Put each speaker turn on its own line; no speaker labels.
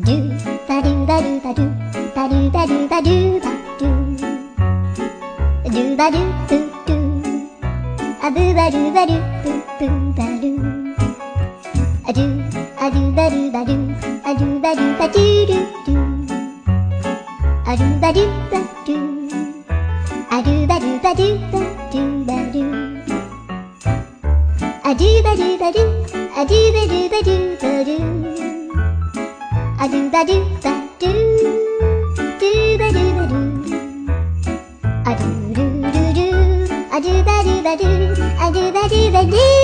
バドゥバドゥバドゥバドゥバドゥバドゥバドゥドゥバドゥドゥドゥアブバドゥバドゥブブバドゥアドゥアドゥバドゥバドゥアドゥバドゥバドゥドゥドゥアドゥバドゥバドゥアドゥバドゥバドゥバドゥバドゥアドゥバドゥバドゥアドゥバドゥバドゥバドゥアドゥバドゥバドゥドゥバドゥバドゥアドゥルルルアドゥバドゥバドゥアドゥバドゥバドゥ